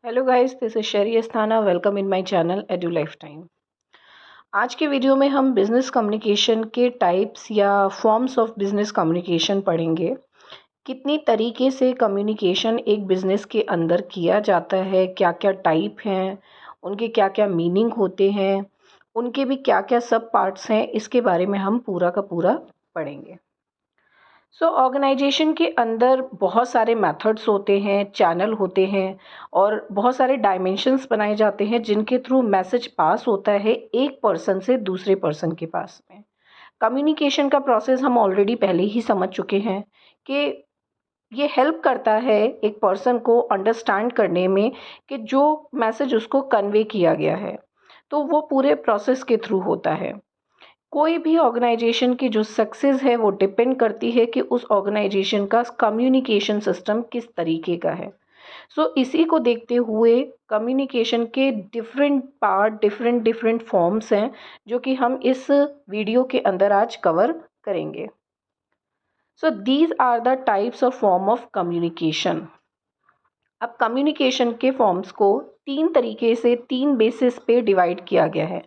Hello guys, this is शरी Asthana. Welcome in my channel edu life time. आज के video में हम बिजनेस कम्युनिकेशन के टाइप्स या फॉर्म्स ऑफ बिजनेस कम्युनिकेशन पढ़ेंगे। कितनी तरीके से कम्युनिकेशन एक बिजनेस के अंदर किया जाता है, क्या क्या टाइप हैं, उनके क्या क्या मीनिंग होते हैं, उनके भी क्या क्या सब पार्ट्स हैं, इसके बारे में हम पूरा का पूरा पढ़ेंगे। ऑर्गेनाइजेशन के अंदर बहुत सारे मेथड्स होते हैं, चैनल होते हैं और बहुत सारे डायमेंशंस बनाए जाते हैं जिनके थ्रू मैसेज पास होता है एक पर्सन से दूसरे पर्सन के पास में। कम्युनिकेशन का प्रोसेस हम ऑलरेडी पहले ही समझ चुके हैं कि ये हेल्प करता है एक पर्सन को अंडरस्टैंड करने में कि जो मैसेज उसको कन्वे किया गया है, तो वो पूरे प्रोसेस के थ्रू होता है। कोई भी ऑर्गेनाइजेशन की जो सक्सेस है वो डिपेंड करती है कि उस ऑर्गेनाइजेशन का कम्युनिकेशन सिस्टम किस तरीके का है। इसी को देखते हुए कम्युनिकेशन के different part, different different forms हैं जो कि हम इस वीडियो के अंदर आज कवर करेंगे। These are the types of form of communication. अब कम्युनिकेशन के फॉर्म्स को तीन तरीके से, तीन बेसिस पे डिवाइड किया गया है।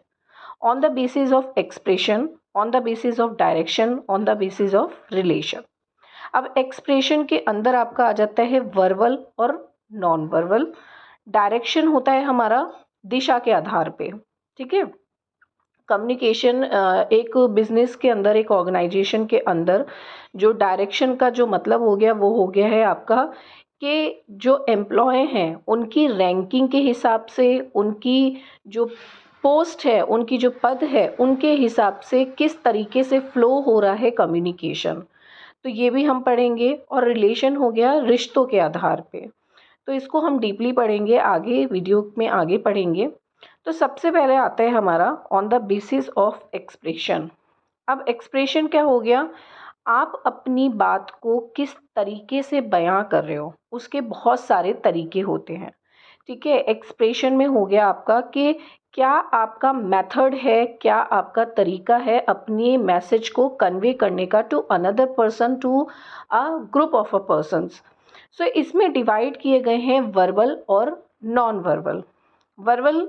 on the basis of expression, on the basis of direction, on the basis of relation। अब एक्सप्रेशन के अंदर आपका आ जाता है वर्बल और नॉन वर्बल। डायरेक्शन होता है हमारा दिशा के आधार पे, ठीक है। कम्युनिकेशन एक बिजनेस के अंदर, एक ऑर्गेनाइजेशन के अंदर जो डायरेक्शन का जो मतलब हो गया वो हो गया है आपका कि जो एम्प्लॉय हैं उनकी रैंकिंग के हिसाब से, उनकी जो पोस्ट है, उनकी जो पद है, उनके हिसाब से किस तरीके से फ्लो हो रहा है कम्युनिकेशन, तो ये भी हम पढ़ेंगे। और रिलेशन हो गया रिश्तों के आधार पे, तो इसको हम डीपली पढ़ेंगे, आगे वीडियो में आगे पढ़ेंगे। तो सबसे पहले आता है हमारा on the basis of expression. अब एक्सप्रेशन क्या हो गया, आप अपनी बात को किस तरीके से बयां कर रहे हो, उसके बहुत सारे तरीके होते हैं, ठीक है। एक्सप्रेशन में हो गया आपका कि क्या आपका मेथड है, क्या आपका तरीका है अपने मैसेज को कन्वे करने का to another person, to a group of a persons. इसमें डिवाइड किए गए हैं वर्बल और नॉन वर्बल। वर्बल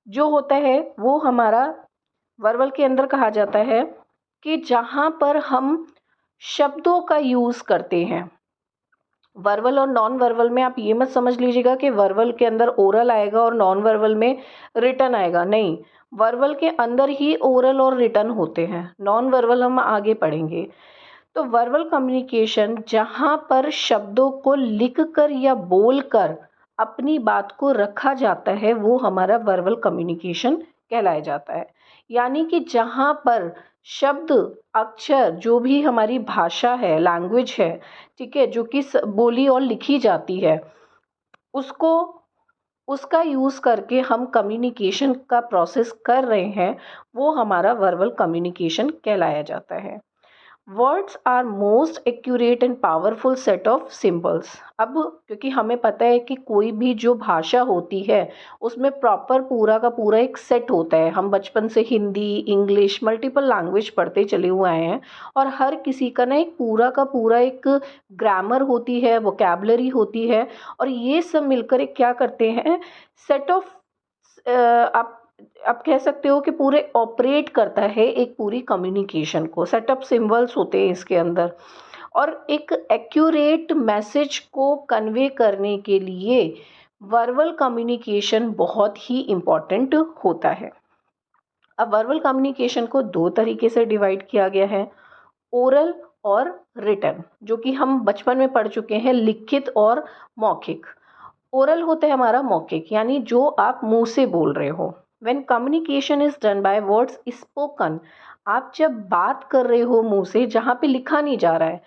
जो होता है वो हमारा, वर्बल के अंदर कहा जाता है कि जहाँ पर हम शब्दों का यूज़ करते हैं। वर्बल और नॉन वर्बल में आप ये मत समझ लीजिएगा कि वर्बल के अंदर ओरल आएगा और नॉन वर्बल में रिटन आएगा, नहीं। वर्बल के अंदर ही ओरल और रिटन होते हैं, नॉन वर्बल हम आगे पढ़ेंगे। तो वर्बल कम्युनिकेशन जहाँ पर शब्दों को लिखकर या बोलकर अपनी बात को रखा जाता है वो हमारा वर्बल कम्युनिकेशन कहलाया जाता है। यानी कि जहाँ पर शब्द, अक्षर, जो भी हमारी भाषा है, लैंग्वेज है, ठीक है, जो कि बोली और लिखी जाती है, उसको, उसका यूज़ करके हम कम्युनिकेशन का प्रोसेस कर रहे हैं, वो हमारा वर्बल कम्युनिकेशन कहलाया जाता है। Words are most accurate and powerful set of symbols. अब क्योंकि हमें पता है कि कोई भी जो भाषा होती है उसमें प्रॉपर पूरा का पूरा एक सेट होता है। हम बचपन से हिंदी, इंग्लिश, मल्टीपल लैंग्वेज पढ़ते चले हुए आए हैं और हर किसी का ना एक पूरा का पूरा एक ग्रामर होती है, वोकैबलरी होती है, और ये सब मिलकर एक क्या करते हैं, सेट ऑफ, आप कह सकते हो कि पूरे ऑपरेट करता है एक पूरी कम्युनिकेशन को। सेटअप सिंबल्स होते हैं इसके अंदर, और एक एक्यूरेट मैसेज को कन्वे करने के लिए वर्बल कम्युनिकेशन बहुत ही इम्पॉर्टेंट होता है। अब वर्बल कम्युनिकेशन को दो तरीके से डिवाइड किया गया है, ओरल और रिटन, जो कि हम बचपन में पढ़ चुके हैं, लिखित और मौखिक। ओरल होता है हमारा मौखिक, यानी जो आप मुंह से बोल रहे हो। When communication is done by words spoken, आप जब बात कर रहे हो मुंह से, जहाँ पे लिखा नहीं जा रहा है,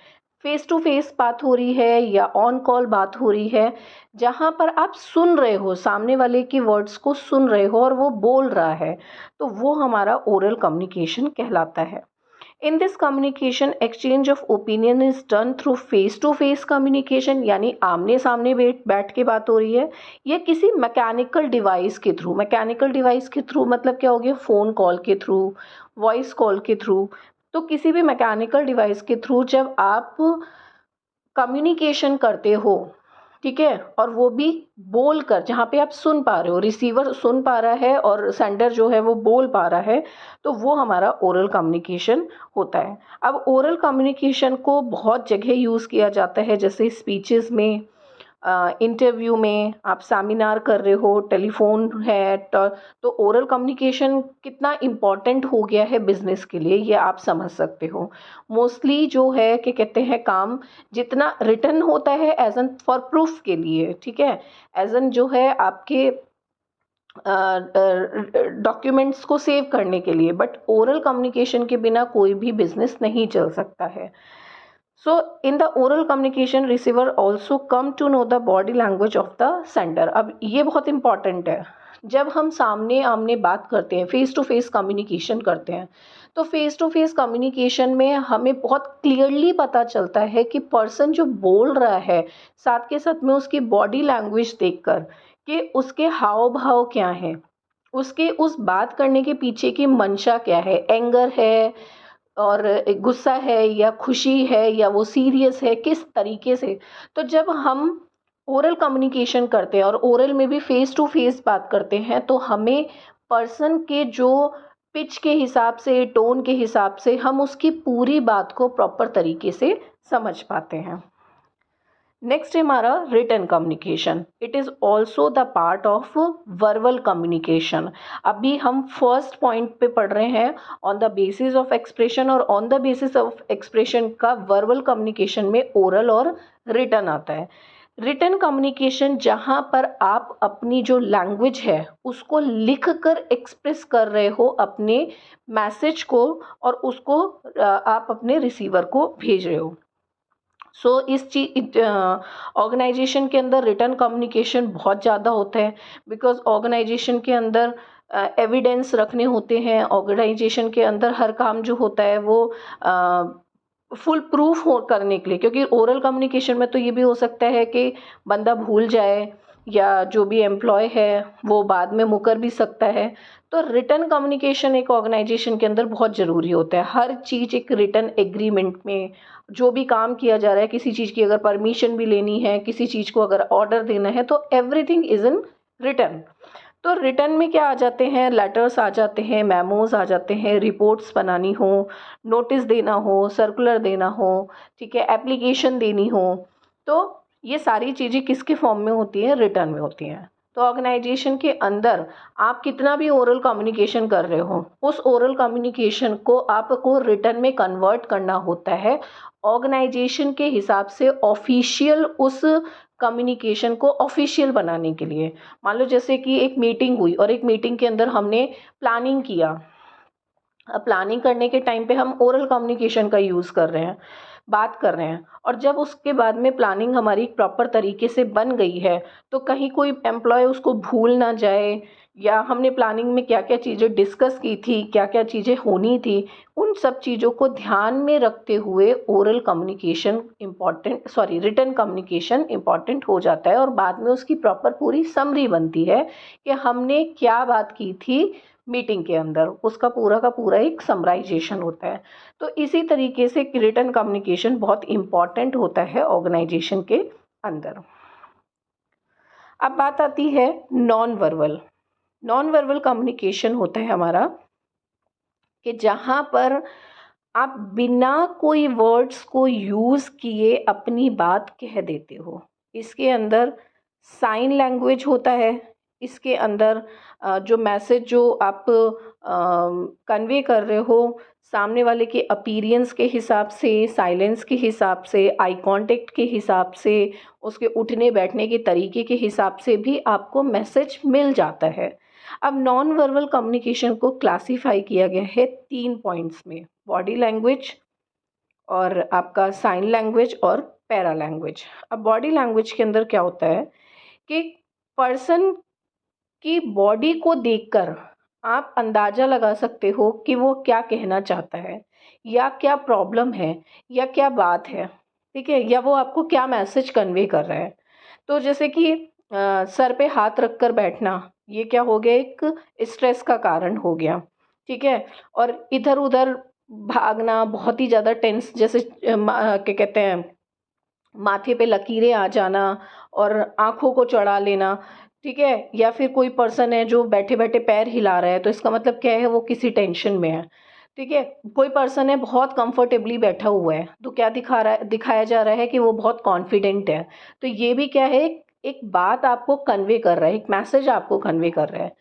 फेस टू फेस बात हो रही है या ऑन कॉल बात हो रही है, जहाँ पर आप सुन रहे हो, सामने वाले की वर्ड्स को सुन रहे हो और वो बोल रहा है, तो वो हमारा ओरल कम्युनिकेशन कहलाता है। In this communication, exchange of opinion is done through face to face communication, यानी आमने सामने बैठ के बात हो रही है, या किसी मैकेनिकल डिवाइस के थ्रू। मैकेनिकल डिवाइस के थ्रू मतलब क्या हो गया, फ़ोन कॉल के थ्रू, वॉइस कॉल के थ्रू। तो किसी भी मैकेनिकल डिवाइस के थ्रू जब आप कम्युनिकेशन करते हो, ठीक है? और वो भी बोलकर, जहाँ पे आप सुन पा रहे हो, रिसीवर सुन पा रहा है और सेंडर जो है वो बोल पा रहा है, तो वो हमारा ओरल कम्युनिकेशन होता है। अब ओरल कम्युनिकेशन को बहुत जगह यूज़ किया जाता है, जैसे स्पीचेज़ में, इंटरव्यू में, आप सेमिनार कर रहे हो, टेलीफ़ोन है, तो ओरल कम्युनिकेशन कितना इम्पोर्टेंट हो गया है बिज़नेस के लिए, ये आप समझ सकते हो। मोस्टली जो है क्या कहते हैं, काम जितना रिटन होता है एज़ एन फॉर प्रूफ के लिए, ठीक है? एज़ एन जो है आपके डॉक्यूमेंट्स को सेव करने के लिए, बट ओरल कम्युनिकेशन के बिना कोई भी बिज़नेस नहीं चल सकता है। So in the oral communication, receiver also come to know the body language of the sender. अब ये बहुत इम्पॉर्टेंट है। जब हम सामने आमने बात करते हैं, फेस टू फेस कम्युनिकेशन करते हैं, तो फेस टू फेस कम्युनिकेशन में हमें बहुत क्लियरली पता चलता है कि पर्सन जो बोल रहा है, साथ के साथ में उसकी बॉडी लैंग्वेज देखकर कि उसके हाव भाव क्या हैं, उसके उस बात करने के पीछे की मंशा क्या है, एंगर है और गुस्सा है या खुशी है या वो सीरियस है, किस तरीके से। तो जब हम ओरल कम्युनिकेशन करते हैं और ओरल में भी फेस टू फेस बात करते हैं, तो हमें पर्सन के जो पिच के हिसाब से, टोन के हिसाब से हम उसकी पूरी बात को प्रॉपर तरीके से समझ पाते हैं। नेक्स्ट है हमारा written communication. It is also the part of verbal communication. अभी हम फर्स्ट पॉइंट पे पढ़ रहे हैं on the basis of expression, और on the basis of expression का वर्बल कम्युनिकेशन में ओरल और रिटन आता है। रिटन कम्युनिकेशन जहाँ पर आप अपनी जो लैंग्वेज है उसको लिख कर एक्सप्रेस कर रहे हो अपने मैसेज को, और उसको आप अपने रिसीवर को भेज रहे हो। सो इस चीज ऑर्गेनाइजेशन के अंदर रिटन कम्युनिकेशन बहुत ज़्यादा होता है, बिकॉज ऑर्गेनाइजेशन के अंदर एविडेंस रखने होते हैं। ऑर्गेनाइजेशन के अंदर हर काम जो होता है वो फुल प्रूफ हो करने के लिए, क्योंकि ओरल कम्युनिकेशन में तो ये भी हो सकता है कि बंदा भूल जाए या जो भी एम्प्लॉय है वो बाद में मुकर भी सकता है। तो रिटन कम्युनिकेशन एक ऑर्गेनाइजेशन के अंदर बहुत ज़रूरी होता है। हर चीज़ एक रिटन एग्रीमेंट में, जो भी काम किया जा रहा है, किसी चीज़ की अगर परमिशन भी लेनी है, किसी चीज़ को अगर ऑर्डर देना है, तो एवरीथिंग इज़ इन रिटन। तो रिटन में क्या आ जाते हैं, लेटर्स आ जाते हैं, मेमोज आ जाते हैं, रिपोर्ट्स बनानी हो, नोटिस देना हो, सर्कुलर देना हो, ठीक है, एप्लीकेशन देनी हो, तो ये सारी चीज़ें किसके फॉर्म में होती हैं, रिटन में होती हैं। तो ऑर्गेनाइजेशन के अंदर आप कितना भी ओरल कम्युनिकेशन कर रहे हो, उस ओरल कम्युनिकेशन को आपको रिटन में कन्वर्ट करना होता है ऑर्गेनाइजेशन के हिसाब से, ऑफिशियल उस कम्युनिकेशन को ऑफिशियल बनाने के लिए। मान लो जैसे कि एक मीटिंग हुई और एक मीटिंग के अंदर हमने प्लानिंग किया। अब प्लानिंग करने के टाइम पे हम ओरल कम्युनिकेशन का यूज़ कर रहे हैं, बात कर रहे हैं, और जब उसके बाद में प्लानिंग हमारी प्रॉपर तरीके से बन गई है, तो कहीं कोई एम्प्लॉय उसको भूल ना जाए, या हमने प्लानिंग में क्या क्या चीज़ें डिस्कस की थी, क्या क्या चीज़ें होनी थी, उन सब चीज़ों को ध्यान में रखते हुए oral communication important, sorry, written communication important हो जाता है, और बाद में उसकी प्रॉपर पूरी समरी बनती है कि हमने क्या बात की थी मीटिंग के अंदर, उसका पूरा का पूरा एक समराइजेशन होता है। तो इसी तरीके से रिटन कम्युनिकेशन बहुत इम्पॉर्टेंट होता है ऑर्गेनाइजेशन के अंदर। अब बात आती है non verbal. Non verbal communication होता है हमारा कि जहाँ पर आप बिना कोई वर्ड्स को यूज़ किए अपनी बात कह देते हो। इसके अंदर साइन लैंग्वेज होता है, इसके अंदर जो मैसेज जो आप कन्वे कर रहे हो, सामने वाले के अपीयरेंस के हिसाब से, साइलेंस के हिसाब से, आई कांटेक्ट के हिसाब से, उसके उठने बैठने के तरीके के हिसाब से भी आपको मैसेज मिल जाता है। अब नॉन वर्बल कम्युनिकेशन को क्लासिफाई किया गया है 3 पॉइंट्स में, बॉडी लैंग्वेज और आपका साइन लैंग्वेज और पैरा लैंग्वेज। अब बॉडी लैंग्वेज के अंदर क्या होता है कि पर्सन की बॉडी को देखकर आप अंदाज़ा लगा सकते हो कि वो क्या कहना चाहता है, या क्या प्रॉब्लम है, या क्या बात है, ठीक है, या वो आपको क्या मैसेज कन्वे कर रहा है। तो जैसे कि सर पे हाथ रख कर बैठना, ये क्या हो गया, एक स्ट्रेस का कारण हो गया, ठीक है। और इधर उधर भागना, बहुत ही ज़्यादा टेंस, जैसे क्या कहते हैं, माथे पे लकीरें आ जाना और आँखों को चढ़ा लेना, ठीक है? या फिर कोई पर्सन है जो बैठे-बैठे पैर हिला रहा है, तो इसका मतलब क्या है, वो किसी टेंशन में है, ठीक है? कोई पर्सन है बहुत कंफर्टेबली बैठा हुआ है, तो क्या दिखाया जा रहा है कि वो बहुत कॉन्फिडेंट है। तो ये भी क्या है, एक बात आपको कन्वे कर रहा है, एक मैसेज आपको कन्वे कर रहा है।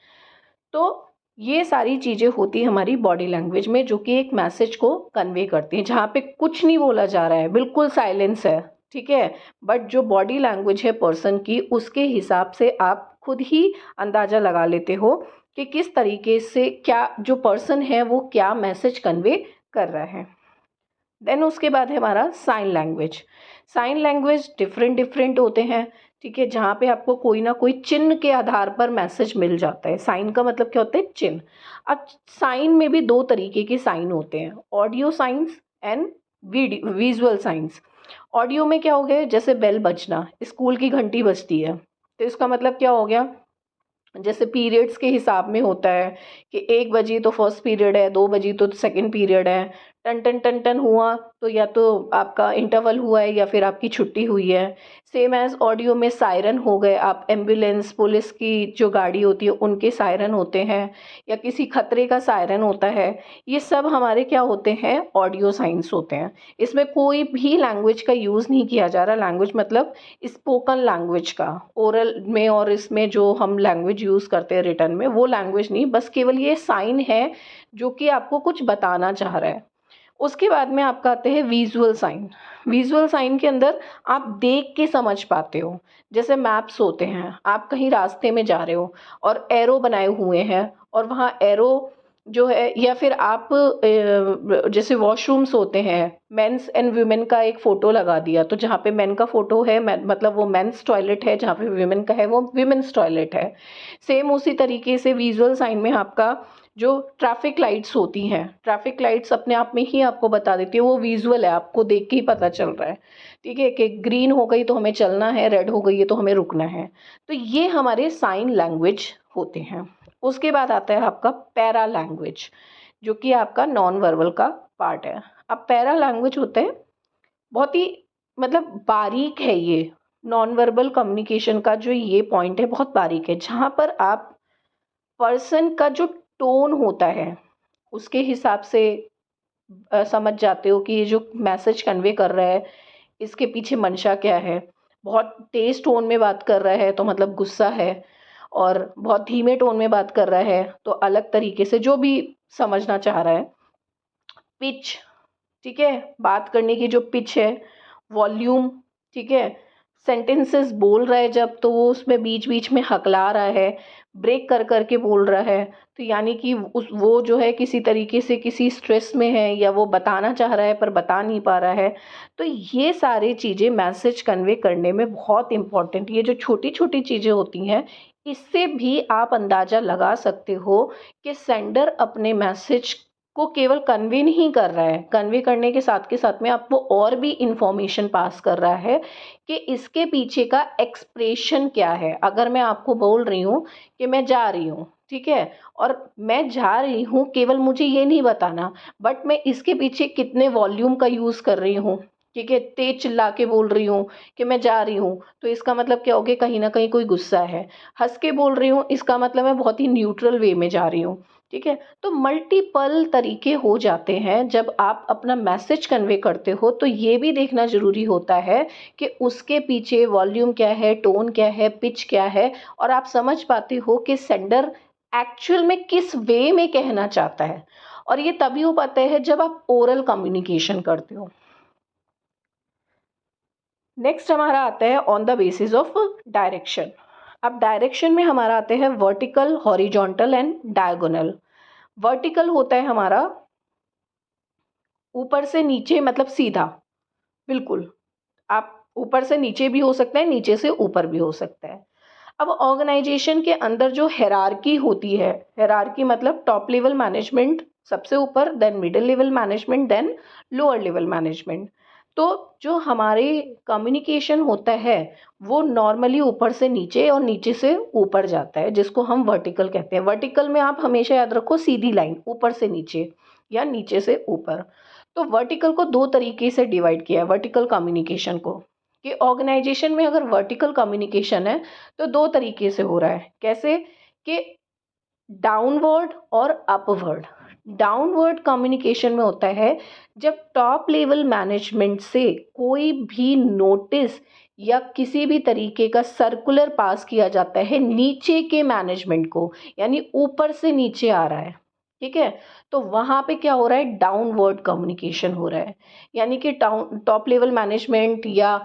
तो ये सारी चीज़ें होती हैं हमारी बॉडी लैंग्वेज में, जो कि एक मैसेज को कन्वे करती हैं। जहाँ पे कुछ नहीं बोला जा रहा है, बिल्कुल साइलेंस है, ठीक है? बट जो बॉडी लैंग्वेज है पर्सन की, उसके हिसाब से आप खुद ही अंदाज़ा लगा लेते हो कि किस तरीके से क्या जो पर्सन है वो क्या मैसेज कन्वे कर रहा है। देन उसके बाद है हमारा sign language. Sign language different different होते हैं, ठीक है? जहाँ पे आपको कोई ना कोई चिन्ह के आधार पर मैसेज मिल जाता है। साइन का मतलब क्या होता है? चिन्ह। अब साइन में भी दो तरीके के साइन होते हैं, audio science and visual science. Audio में क्या हो गया, जैसे बेल बजना, स्कूल की घंटी बजती है, तो इसका मतलब क्या हो गया, जैसे पीरियड्स के हिसाब में होता है कि 1 बजी तो फर्स्ट पीरियड है, 2 बजी तो सेकंड पीरियड है, टन टन टन टन हुआ तो या तो आपका इंटरवल हुआ है या फिर आपकी छुट्टी हुई है। सेम एज़ ऑडियो में सायरन हो गए, आप एम्बुलेंस, पुलिस की जो गाड़ी होती है उनके सायरन होते हैं या किसी खतरे का सायरन होता है। ये सब हमारे क्या होते हैं, ऑडियो साइंस होते हैं। इसमें कोई भी लैंग्वेज का यूज़ नहीं किया जा रहा। लैंग्वेज मतलब स्पोकन लैंग्वेज का, ओरल में और इसमें जो हम लैंग्वेज यूज़ करते हैं रिटन में, वो लैंग्वेज नहीं, बस केवल ये साइन है जो कि आपको कुछ बताना चाह रहा है। उसके बाद में आपका आते हैं विजुअल साइन। विजुअल साइन के अंदर आप देख के समझ पाते हो। जैसे मैप्स होते हैं, आप कहीं रास्ते में जा रहे हो और एरो बनाए हुए हैं और वहाँ एरो जो है, या फिर आप जैसे वॉशरूम्स होते हैं, मेंस एंड वुमेन का एक फ़ोटो लगा दिया, तो जहाँ पे मेन का फ़ोटो है मतलब वो मेंस टॉयलेट है, जहाँ पे वुमेन का है वो वुमेन्स टॉयलेट है। सेम उसी तरीके से विजुअल साइन में आपका जो ट्रैफिक लाइट्स होती हैं, ट्रैफिक लाइट्स अपने आप में ही आपको बता देती है, वो विजुअल है, आपको देख के ही पता चल रहा है, ठीक है? कि ग्रीन हो गई तो हमें चलना है, रेड हो गई है तो हमें रुकना है। तो ये हमारे साइन लैंग्वेज होते हैं। उसके बाद आता है आपका पैरा लैंग्वेज, जो कि आपका नॉन वर्बल का पार्ट है। अब पैरा लैंग्वेज होते हैं बहुत ही मतलब बारीक है ये, नॉन वर्बल कम्युनिकेशन का जो ये पॉइंट है बहुत बारीक है, जहाँ पर आप पर्सन का जो टोन होता है उसके हिसाब से समझ जाते हो कि ये जो मैसेज कन्वे कर रहा है इसके पीछे मंशा क्या है। बहुत तेज टोन में बात कर रहा है तो मतलब गुस्सा है, और बहुत धीमे टोन में बात कर रहा है तो अलग तरीके से जो भी समझना चाह रहा है। पिच, ठीक है, बात करने की जो पिच है, वॉल्यूम, ठीक है, सेंटेंसेस बोल रहा है जब तो वो उसमें बीच बीच में हकला रहा है, ब्रेक कर कर के बोल रहा है, तो यानी कि उस वो जो है किसी तरीके से किसी स्ट्रेस में है या वो बताना चाह रहा है पर बता नहीं पा रहा है। तो ये सारी चीज़ें मैसेज कन्वे करने में बहुत इम्पॉर्टेंट, ये जो छोटी छोटी चीज़ें होती हैं इससे भी आप अंदाज़ा लगा सकते हो कि सेंडर अपने मैसेज को केवल कन्वे नहीं कर रहा है, कन्वे करने के साथ में आपको और भी इन्फॉर्मेशन पास कर रहा है कि इसके पीछे का एक्सप्रेशन क्या है। अगर मैं आपको बोल रही हूँ कि मैं जा रही हूँ, ठीक है, और मैं जा रही हूँ केवल मुझे ये नहीं बताना, बट मैं इसके पीछे कितने वॉल्यूम का यूज़ कर रही हूँ, ठीक है, तेज चिल्ला के बोल रही हूँ कि मैं जा रही हूँ, तो इसका मतलब क्या हो गया, कहीं ना कहीं कोई गुस्सा है। हंस के बोल रही हूँ, इसका मतलब मैं बहुत ही न्यूट्रल वे में जा रही हूँ, ठीक है। तो मल्टीपल तरीके हो जाते हैं जब आप अपना मैसेज कन्वे करते हो, तो ये भी देखना ज़रूरी होता है कि उसके पीछे वॉल्यूम क्या है, टोन क्या है, पिच क्या है, और आप समझ पाते हो कि सेंडर एक्चुअल में किस वे में कहना चाहता है। और ये तभी हो पाता है जब आप ओरल कम्युनिकेशन करते हो। नेक्स्ट हमारा आता है on the basis of direction. अब डायरेक्शन में हमारा आते हैं vertical, horizontal and diagonal. Vertical होता है हमारा ऊपर से नीचे, मतलब सीधा, बिल्कुल। आप ऊपर से नीचे भी हो सकता है, नीचे से ऊपर भी हो सकता है। अब ऑर्गेनाइजेशन के अंदर जो हायरार्की होती है, हायरार्की मतलब टॉप लेवल मैनेजमेंट सबसे ऊपर, then middle level management, then lower level management. तो जो हमारे कम्युनिकेशन होता है वो नॉर्मली ऊपर से नीचे और नीचे से ऊपर जाता है, जिसको हम वर्टिकल कहते हैं। वर्टिकल में आप हमेशा याद रखो सीधी लाइन, ऊपर से नीचे या नीचे से ऊपर। तो वर्टिकल को दो तरीके से डिवाइड किया है, वर्टिकल कम्युनिकेशन को, कि ऑर्गेनाइजेशन में अगर वर्टिकल कम्युनिकेशन है तो दो तरीके से हो रहा है। कैसे? कि डाउनवर्ड और अपवर्ड। डाउनवर्ड कम्युनिकेशन में होता है जब टॉप लेवल मैनेजमेंट से कोई भी नोटिस या किसी भी तरीके का सर्कुलर पास किया जाता है नीचे के मैनेजमेंट को, यानी ऊपर से नीचे आ रहा है। ठीक है, तो वहाँ पे क्या हो रहा है? डाउनवर्ड कम्युनिकेशन हो रहा है, यानी कि टॉप लेवल मैनेजमेंट या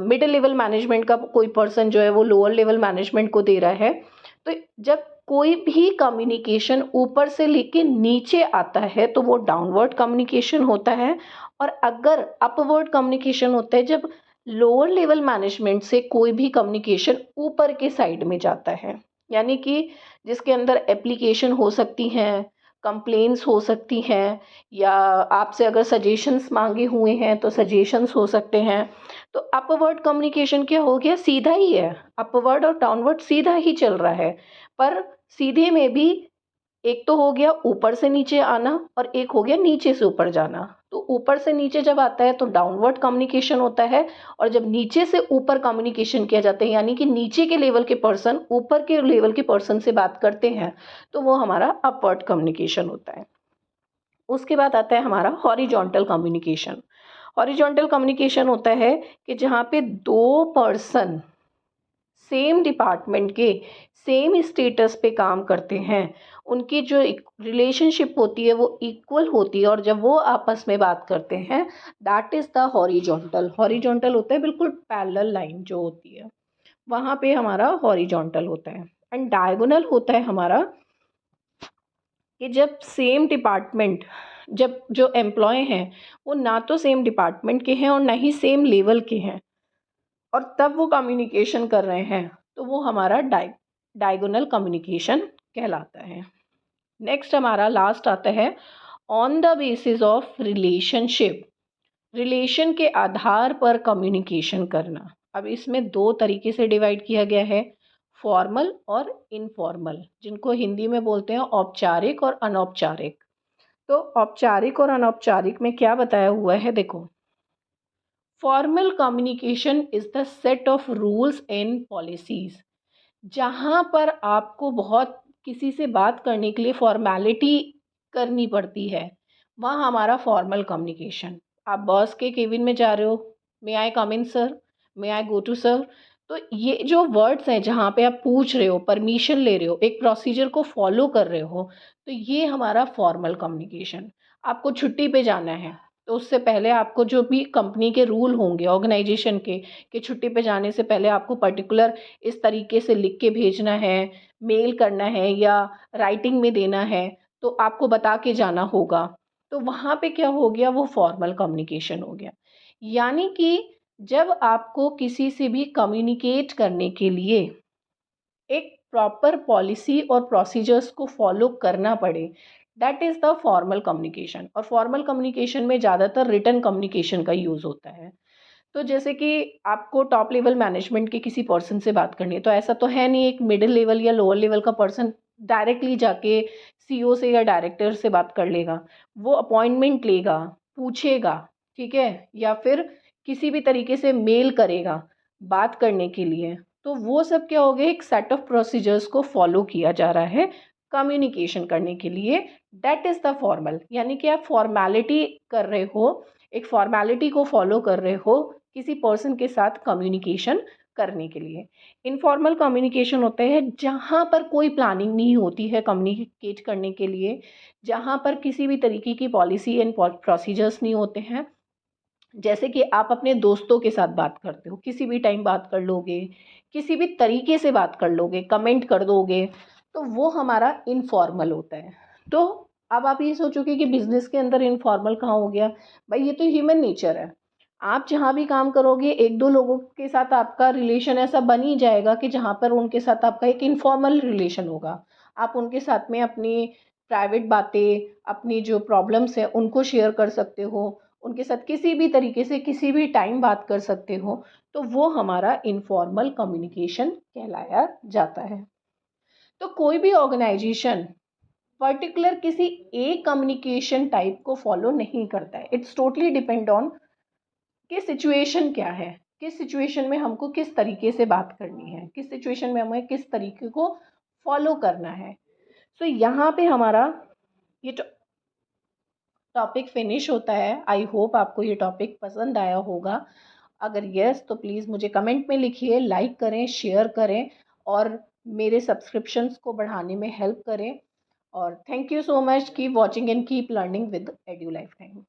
मिडिल लेवल मैनेजमेंट का कोई पर्सन जो है वो लोअर लेवल मैनेजमेंट को दे रहा है। तो जब कोई भी कम्युनिकेशन ऊपर से लेके नीचे आता है तो वो डाउनवर्ड कम्युनिकेशन होता है, और अगर अपवर्ड कम्युनिकेशन होता है जब लोअर लेवल मैनेजमेंट से कोई भी कम्युनिकेशन ऊपर के साइड में जाता है, यानी कि जिसके अंदर एप्लीकेशन हो सकती हैं, कंप्लेंट्स हो सकती हैं, या आपसे अगर सजेशंस मांगे हुए हैं तो सजेशंस हो सकते हैं। तो अपवर्ड कम्युनिकेशन क्या हो गया? सीधा ही है, अपवर्ड और डाउनवर्ड सीधा ही चल रहा है। पर सीधे में भी एक तो हो गया ऊपर से नीचे आना और एक हो गया नीचे से ऊपर जाना। तो ऊपर से नीचे जब आता है तो डाउनवर्ड कम्युनिकेशन होता है, और जब नीचे से ऊपर कम्युनिकेशन किया जाता है, यानी कि नीचे के लेवल के पर्सन ऊपर के लेवल के पर्सन से बात करते हैं, तो वो हमारा अपवर्ड कम्युनिकेशन होता है। उसके बाद आता है हमारा हॉरिजॉन्टल कम्युनिकेशन। हॉरिजॉन्टल कम्युनिकेशन होता है कि जहाँ पे दो पर्सन सेम डिपार्टमेंट के सेम स्टेटस पे काम करते हैं, उनकी जो रिलेशनशिप होती है वो इक्वल होती है, और जब वो आपस में बात करते हैं that is the horizontal. Horizontal होता है बिल्कुल पैरेलल लाइन जो होती है, वहाँ पे हमारा हॉरिजॉन्टल होता है। एंड डायगोनल होता है हमारा कि जब सेम डिपार्टमेंट, जब जो एम्प्लॉय हैं वो ना तो सेम डिपार्टमेंट के हैं और ना ही सेम लेवल के हैं, और तब वो कम्युनिकेशन कर रहे हैं, तो वो हमारा डायगोनल कम्युनिकेशन कहलाता है। नेक्स्ट हमारा लास्ट आता है on the basis of relationship. Relation के आधार पर कम्युनिकेशन करना। अब इसमें दो तरीके से डिवाइड किया गया है, फॉर्मल और इनफॉर्मल, जिनको हिंदी में बोलते हैं औपचारिक और अनौपचारिक। तो औपचारिक और अनौपचारिक में क्या बताया हुआ है, देखो। Formal communication is the set of rules and policies. जहाँ पर आपको बहुत किसी से बात करने के लिए फॉर्मेलिटी करनी पड़ती है, वहाँ हमारा फॉर्मल कम्युनिकेशन। आप बॉस के केबिन में जा रहे हो, may I come in sir, may I go to sir, तो ये जो वर्ड्स हैं जहाँ पे आप पूछ रहे हो, परमिशन ले रहे हो, एक प्रोसीजर को फॉलो कर रहे हो, तो ये हमारा फॉर्मल कम्युनिकेशन। आपको छुट्टी पे जाना है तो उससे पहले आपको जो भी कंपनी के रूल होंगे ऑर्गेनाइजेशन के, कि छुट्टी पे जाने से पहले आपको पर्टिकुलर इस तरीके से लिख के भेजना है, मेल करना है या राइटिंग में देना है, तो आपको बता के जाना होगा। तो वहाँ पे क्या हो गया? वो फॉर्मल कम्युनिकेशन हो गया। यानी कि जब आपको किसी से भी कम्युनिकेट करने के लिए एक प्रॉपर पॉलिसी और प्रोसीजर्स को फॉलो करना पड़े, that is the formal communication. और फॉर्मल कम्युनिकेशन में ज़्यादातर रिटन कम्युनिकेशन का यूज़ होता है। तो जैसे कि आपको टॉप लेवल मैनेजमेंट के किसी पर्सन से बात करनी है, तो ऐसा तो है नहीं एक मिडिल लेवल या लोअर लेवल का पर्सन डायरेक्टली जाके सीईओ से या डायरेक्टर से बात कर लेगा। वो अपॉइंटमेंट लेगा, पूछेगा, ठीक है? या फिर किसी भी तरीके से मेल करेगा बात करने के लिए। तो वो सब क्या हो गया? एक सेट ऑफ प्रोसीजर्स को फॉलो किया जा रहा है कम्युनिकेशन करने के लिए, दैट इज़ द फॉर्मल। यानी कि आप फॉर्मेलिटी कर रहे हो, एक फॉर्मेलिटी को फॉलो कर रहे हो किसी पर्सन के साथ कम्युनिकेशन करने के लिए। इनफॉर्मल कम्युनिकेशन होता है जहाँ पर कोई प्लानिंग नहीं होती है कम्युनिकेट करने के लिए, जहाँ पर किसी भी तरीके की पॉलिसी एंड प्रोसीजर्स नहीं होते हैं। जैसे कि आप अपने दोस्तों के साथ बात करते हो, किसी भी टाइम बात कर लोगे, किसी भी तरीके से बात कर लोगे, कमेंट कर दोगे, तो वो हमारा इनफॉर्मल होता है। तो अब आप ये सोचोगे कि बिजनेस के अंदर इनफॉर्मल कहाँ हो गया? भाई ये तो ह्यूमन नेचर है। आप जहाँ भी काम करोगे एक दो लोगों के साथ आपका रिलेशन ऐसा बन ही जाएगा कि जहाँ पर उनके साथ आपका एक इनफॉर्मल रिलेशन होगा। आप उनके साथ में अपनी प्राइवेट बातें, अपनी जो प्रॉब्लम्स हैं उनको शेयर कर सकते हो, उनके साथ किसी भी तरीके से किसी भी टाइम बात कर सकते हो। तो वो हमारा इनफॉर्मल कम्युनिकेशन कहलाया जाता है। तो कोई भी ऑर्गेनाइजेशन पर्टिकुलर किसी एक कम्युनिकेशन टाइप को फॉलो नहीं करता है। इट्स टोटली डिपेंड ऑन कि सिचुएशन क्या है। किस सिचुएशन में हमको किस तरीके से बात करनी है, किस सिचुएशन में हमें किस तरीके को फॉलो करना है। सो यहाँ पे हमारा ये टॉपिक फिनिश होता है। आई होप आपको ये टॉपिक पसंद आया होगा। अगर यस तो प्लीज़ मुझे कमेंट में लिखिए, लाइक करें, शेयर करें और मेरे सब्सक्रिप्शंस को बढ़ाने में हेल्प करें। और thank you so much. Keep watching and keep learning with edu life time.